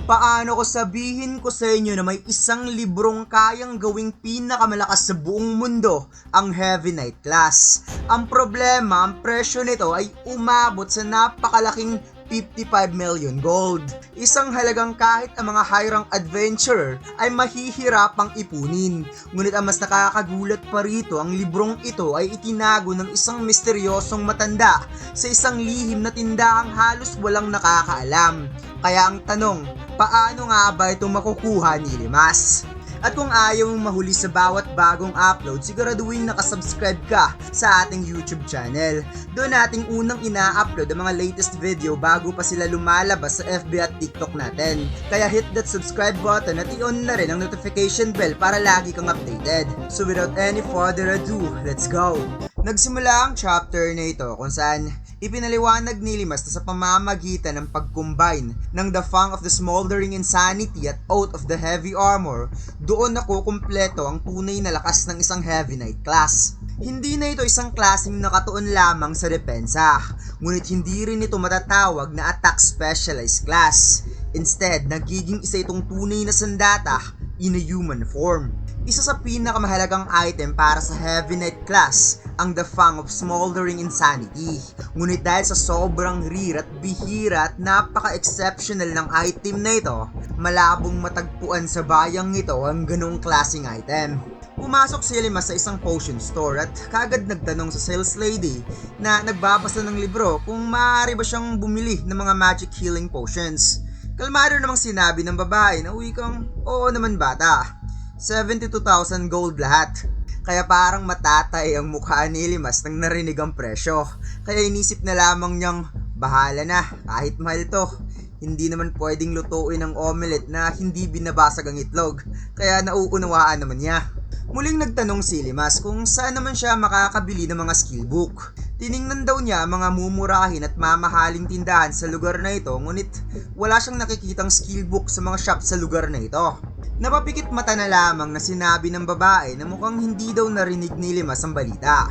Paano ko sabihin ko sa inyo na may isang librong kayang gawing pinakamalakas sa buong mundo, ang Heavy Knight class. Ang problema, ang presyo nito ay umabot sa napakalaking 55 million gold. Isang halagang kahit ang mga high-rank adventurer ay mahihirapang ipunin. Ngunit ang mas nakakagulat pa rito, ang librong ito ay itinago ng isang misteryosong matanda sa isang lihim na tindahang halos walang nakakaalam. Kaya ang tanong, paano nga ba ito makukuha ni Limas? At kung ayaw mong mahuli sa bawat bagong upload, siguraduhin nakasubscribe ka sa ating YouTube channel. Doon nating unang ina-upload ang mga latest video bago pa sila lumalabas sa FB at TikTok natin. Kaya hit that subscribe button at i-on na rin ang notification bell para lagi kang updated. So without any further ado, let's go! Nagsimula ang chapter na ito kung saan ipinaliwanag ni Limas na sa pamamagitan ng pag-combine ng The Fang of the Smoldering Insanity at Oath of the Heavy Armor, doon nakukumpleto ang tunay na lakas ng isang Heavy Knight class. Hindi na ito isang klaseng nakatuon lamang sa depensa, ngunit hindi rin ito matatawag na attack specialized class. Instead, nagiging isa itong tunay na sandata in a human form. Isa sa pinakamahalagang item para sa Heavy Knight class ang The Fang of Smoldering Insanity. Ngunit dahil sa sobrang rare at bihira at napaka-exceptional ng item na ito, malabong matagpuan sa bayang ito ang ganong klaseng item. Pumasok si Limas sa isang potion store at kagad nagtanong sa sales lady na nagbabasa ng libro kung maaari ba siyang bumili ng mga magic healing potions. Kalmado namang sinabi ng babae na wikang, oo naman bata. 72,000 gold lahat. Kaya parang matatay ang mukha ni Limas nang narinig ang presyo. Kaya inisip na lamang niyang, bahala na, kahit mahal to. Hindi naman pwedeng lutuin ang omelette na hindi binabasag ang itlog. Kaya nauunawaan naman niya. Muling nagtanong si Limas kung saan naman siya makakabili ng mga skill book. Tiningnan daw niya ang mga mumurahin at mamahaling tindahan sa lugar na ito, ngunit wala siyang nakikitang skill book sa mga shop sa lugar na ito. Napapikit mata na lamang na sinabi ng babae na mukhang hindi daw narinig ni Limas ang balita.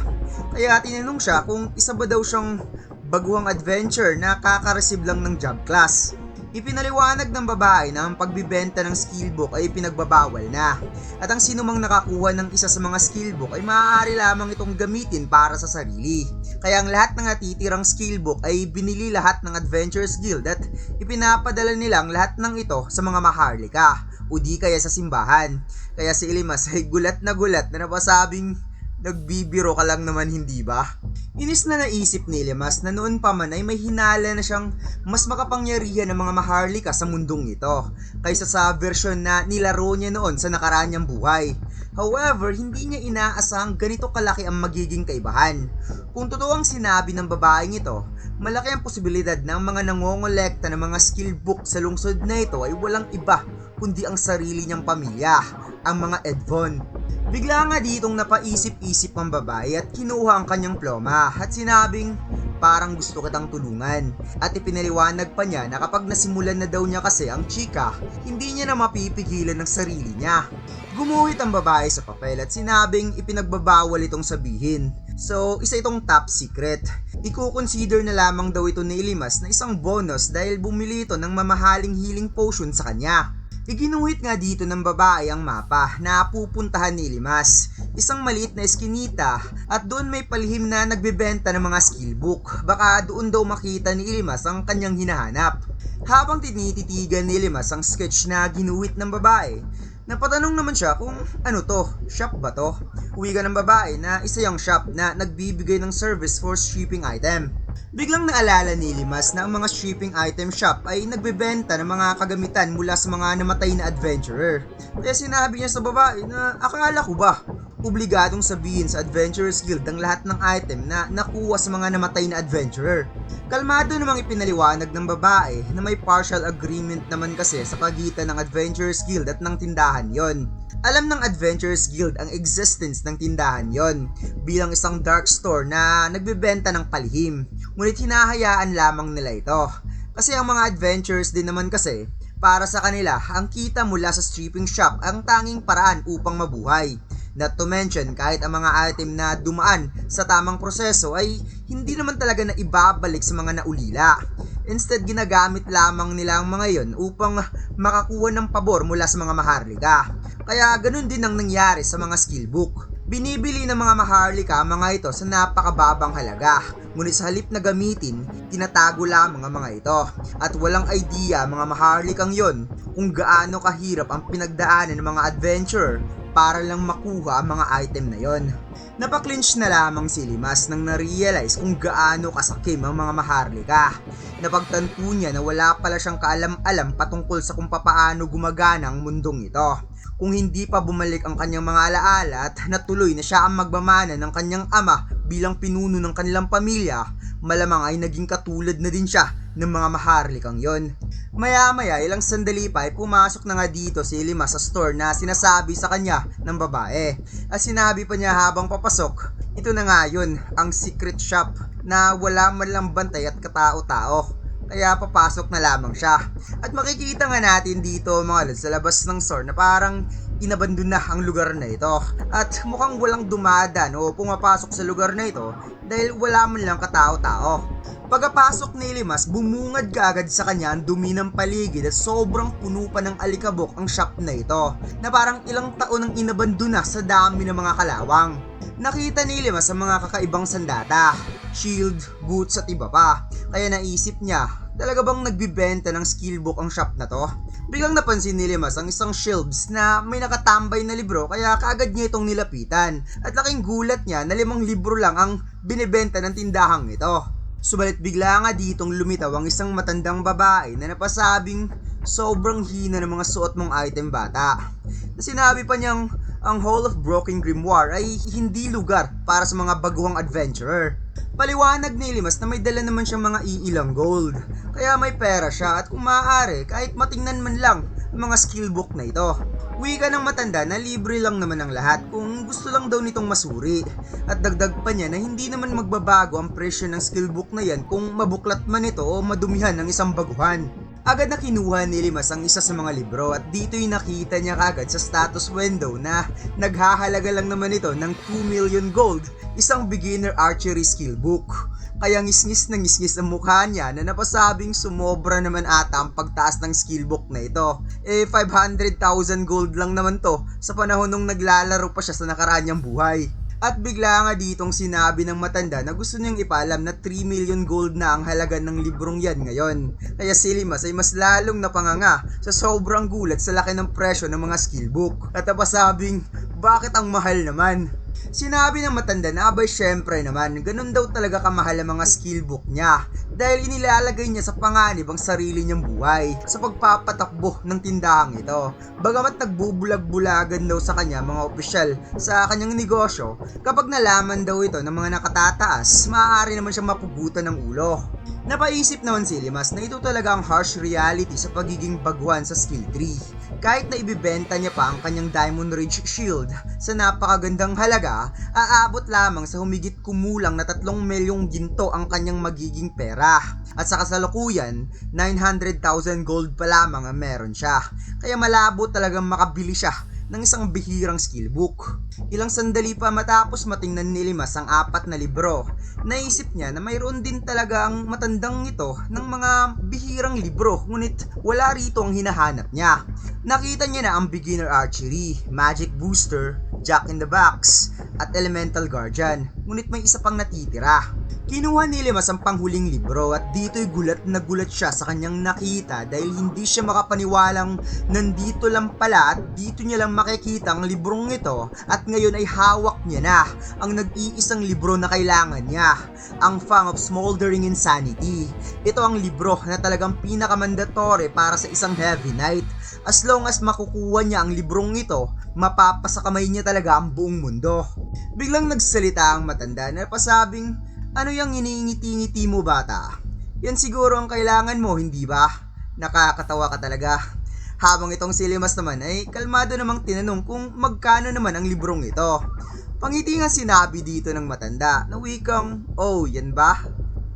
Kaya tinanong siya kung isa ba daw siyang baguhang adventure na kakareceive lang ng job class. Ipinaliwanag ng babae na ang pagbibenta ng skill book ay pinagbabawal na, at ang sinumang nakakuha ng isa sa mga skill book ay maaari lamang itong gamitin para sa sarili. Kaya ang lahat ng natitirang skill book ay binili lahat ng Adventurers Guild at ipinapadala nilang lahat ng ito sa mga maharlika o di kaya sa simbahan. Kaya si Limas ay gulat na napasabing, nagbibiro ka lang naman, hindi ba? Inis na naisip ni Limas na noon pa man ay may hinala na siyang mas makapangyarihan ng mga maharlika sa mundong ito kaysa sa versyon na nilaro niya noon sa nakaraan niyang buhay. However, hindi niya inaasahang ganito kalaki ang magiging kaibahan. Kung totoo ang sinabi ng babaeng ito, malaki ang posibilidad na ang mga nangongolekta ng mga skill book sa lungsod na ito ay walang iba kundi ang sarili niyang pamilya, ang mga Edvon. Bigla nga ditong napaisip-isip ang babae at kinuha ang kanyang ploma at sinabing, parang gusto kitang tulungan. At ipinaliwanag pa niya na kapag nasimulan na daw niya kasi ang chika, hindi niya na mapipigilan ng sarili niya. Gumuhit ang babae sa papel at sinabing ipinagbabawal itong sabihin. So, isa itong top secret. Iko-consider na lamang daw ito ni Limas na isang bonus dahil bumili ito ng mamahaling healing potion sa kanya. Iginuhit nga dito ng babae ang mapa na pupuntahan ni Limas. Isang maliit na eskinita at doon may palihim na nagbebenta ng mga skill book. Baka doon daw makita ni Limas ang kanyang hinahanap. Habang tinititigan ni Limas ang sketch na ginuhit ng babae, napatanong naman siya kung ano to, shop ba to? Uwi ka ng babae na isa yung shop na nagbibigay ng service for shipping item. Biglang naalala ni Limas na ang mga shipping item shop ay nagbebenta ng mga kagamitan mula sa mga namatay na adventurer. Kaya sinabi niya sa babae na akala ko ba obligadong sabihin sa Adventurers Guild ang lahat ng item na nakuha sa mga namatay na adventurer. Kalmado namang ipinaliwanag ng babae na may partial agreement naman kasi sa pagitan ng Adventurers Guild at ng tindahan yon. Alam ng Adventurers Guild ang existence ng tindahan yon bilang isang dark store na nagbebenta ng palihim. Ngunit hinahayaan lamang nila ito. Kasi ang mga adventurers din naman kasi, para sa kanila, ang kita mula sa stripping shop ang tanging paraan upang mabuhay. Not to mention, kahit ang mga item na dumaan sa tamang proseso ay hindi naman talaga na ibabalik sa mga naulila. Instead, ginagamit lamang nila ang mga yon upang makakuha ng pabor mula sa mga maharlika. Kaya ganun din ang nangyari sa mga skill book. Binibili ng mga maharlika ang mga ito sa napakababang halaga, ngunit sa halip na gamitin, tinatago lamang ang mga ito. At walang idea mga maharlikang yon kung gaano kahirap ang pinagdaanan ng mga adventurer para lang makuha ang mga item na yon. Napaklinch na lamang si Limas nang na-realize kung gaano kasakim ang mga maharlika. Napagtanto niya na wala pala siyang kaalam-alam patungkol sa kung papaano gumagana ang mundong ito. Kung hindi pa bumalik ang kanyang mga alaala at natuloy na siya ang magmamana ng kanyang ama bilang pinuno ng kanilang pamilya, malamang ay naging katulad na din siya ng mga maharlikang yon. Maya-maya ilang sandali pa ay pumasok na nga dito si Lima sa store na sinasabi sa kanya ng babae. At sinabi pa niya habang papasok, ito na nga yun, ang secret shop na wala man lang bantay at katao-tao. Kaya papasok na lamang siya. At makikita nga natin dito mga lods sa labas ng store na parang inabandon na ang lugar na ito. At mukhang walang dumadaan o pumapasok sa lugar na ito dahil wala man lang katao-tao. Pagkapasok ni Limas, bumungad kaagad sa kanya ang dumi ng paligid at sobrang puno pa ng alikabok ang shop na ito na parang ilang taon ang inabandon na sa dami ng mga kalawang. Nakita ni Limas ang mga kakaibang sandata, shield, boots at iba pa. Kaya naisip niya, talaga bang nagbibenta ng skill book ang shop na to? Biglang napansin ni Limas ang isang shelves na may nakatambay na libro kaya kaagad niya itong nilapitan. At laking gulat niya na 5 libro lang ang binibenta ng tindahang ito. Subalit bigla nga ditong lumitaw ang isang matandang babae na napasabing sobrang hina ng mga suot mong item bata. Na sinabi pa niyang ang Hall of Broken Grimoire ay hindi lugar para sa mga baguhang adventurer. Paliwanag ni Limas na may dala naman siyang mga iilang gold, kaya may pera siya at kung maaari kahit matingnan man lang ang mga skill book na ito. Wika ng matanda na libre lang naman ang lahat kung gusto lang daw nitong masuri. At dagdag pa niya na hindi naman magbabago ang presyo ng skill book na yan kung mabuklat man ito o madumihan ng isang baguhan. Agad na kinuha ni Limas ang isa sa mga libro at dito'y nakita niya kagad sa status window na naghahalaga lang naman ito ng 2 million gold, isang beginner archery skill book. Kaya ngisngis na ngisngis ang mukha niya na napasabing sumobra naman ata ang pagtaas ng skill book na ito. 500,000 gold lang naman to sa panahon nung naglalaro pa siya sa nakaraan niyang buhay. At bigla nga ditong sinabi ng matanda na gusto niyang ipaalam na 3 million gold na ang halaga ng librong yan ngayon. Kaya si Limas ay mas lalong napanganga sa sobrang gulat sa laki ng presyo ng mga skill book. At napasabing, bakit ang mahal naman? Sinabi ng matanda na abay syempre naman, ganun daw talaga kamahal ang mga skill book niya dahil inilalagay niya sa panganib ang sarili niyang buhay sa pagpapatakbo ng tindahang ito. Bagamat nagbubulag-bulagan daw sa kanya mga opisyal sa kanyang negosyo, kapag nalaman daw ito ng mga nakatataas, maaari naman siyang mapugutan ng ulo. Napaisip naman si Limas na ito talaga ang harsh reality sa pagiging baguhan sa skill tree. Kahit na ibibenta niya pa ang kanyang Diamond Ridge Shield sa napakagandang halaga, aabot lamang sa humigit kumulang na 3 milyong ginto ang kanyang magiging pera. At sa kasalukuyan, 900,000 gold pa lamang ang meron siya. Kaya malabo talagang makabili siya ng isang bihirang skill book. Ilang sandali pa matapos matingnan ni Limas ang 4 na libro, naisip niya na mayroon din talaga ang matandang ito ng mga bihirang libro, ngunit wala rito ang hinahanap niya. Nakita niya na ang Beginner Archery, Magic Booster, Jack in the Box, at Elemental Guardian, ngunit may isa pang natitira. Kinuha ni Limas ang panghuling libro at dito'y gulat na gulat siya sa kanyang nakita dahil hindi siya makapaniwalang nandito lang pala at dito niya lang makikita ang librong ito at ngayon ay hawak niya na ang nag-iisang libro na kailangan niya, ang Fang of Smoldering Insanity. Ito ang libro na talagang pinakamandatory para sa isang Heavy Knight. As long as makukuha niya ang librong ito, mapapasa kamay niya talaga ang buong mundo. Biglang nagsalita ang matanda na pasabing, ano yung iniingiti-ngiti mo bata? Yan siguro ang kailangan mo, hindi ba? Nakakatawa ka talaga. Habang itong si Limas naman ay kalmado namang tinanong kung magkano naman ang librong ito. Pangiti nga sinabi dito ng matanda na wikang, oh yan ba?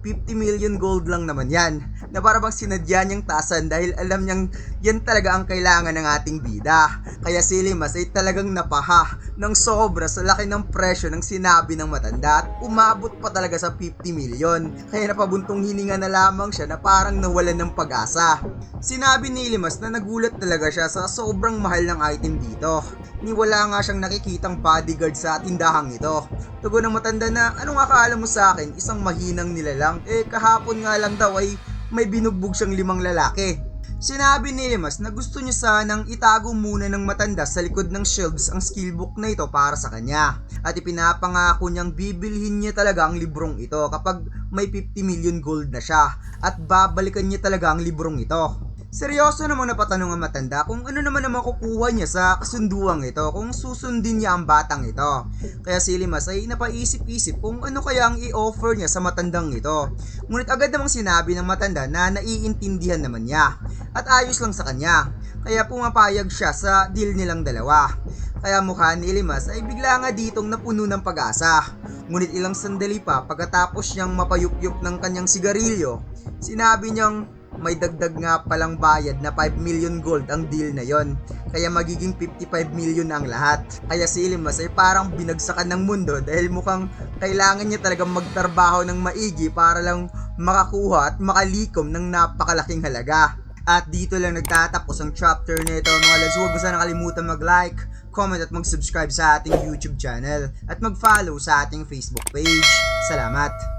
50 million gold lang naman yan, na para bang sinadya niyang taasan dahil alam niyang yan talaga ang kailangan ng ating bida. Kaya si Limas ay talagang napaha ng sobra sa laki ng presyo ng sinabi ng matanda at umabot pa talaga sa 50 million. Kaya napabuntong hininga na lamang siya na parang nawalan ng pag-asa. Sinabi ni Limas na nagulat talaga siya sa sobrang mahal ng item dito. Ni wala nga siyang nakikitang bodyguard sa tindahang ito. Tugon ng matanda na, anong akala mo sa akin, isang mahinang nilalang? Kahapon nga lang daw ay may binugbog siyang 5 lalaki. Sinabi ni Limas na gusto niya sanang itago muna ng matanda sa likod ng shelves ang skillbook na ito para sa kanya. At ipinapangako niyang bibilhin niya talaga ang librong ito kapag may 50 million gold na siya at babalikan niya talaga ang librong ito. Seryoso namang napatanong ang matanda kung ano naman ang makukuha niya sa kasunduang ito kung susundin niya ang batang ito. Kaya si Limas ay napaisip-isip kung ano kaya ang i-offer niya sa matandang ito. Ngunit agad namang sinabi ng matanda na naiintindihan naman niya at ayos lang sa kanya. Kaya pumapayag siya sa deal nilang dalawa. Kaya mukha ni Limas ay bigla nga ditong napuno ng pag-asa. Ngunit ilang sandali pa pagkatapos niyang mapayup-yup ng kanyang sigarilyo, sinabi niyang may dagdag nga palang bayad na 5 million gold ang deal na yon. Kaya magiging 55 million na ang lahat. Kaya si Limas ay parang binagsakan ng mundo dahil mukhang kailangan niya talagang magtrabaho ng maigi para lang makakuha at makalikom ng napakalaking halaga. At dito lang nagtatapos ang chapter na ito mga lads. Huwag mo sana kalimutan mag-like, comment at mag-subscribe sa ating YouTube channel at mag-follow sa ating Facebook page. Salamat!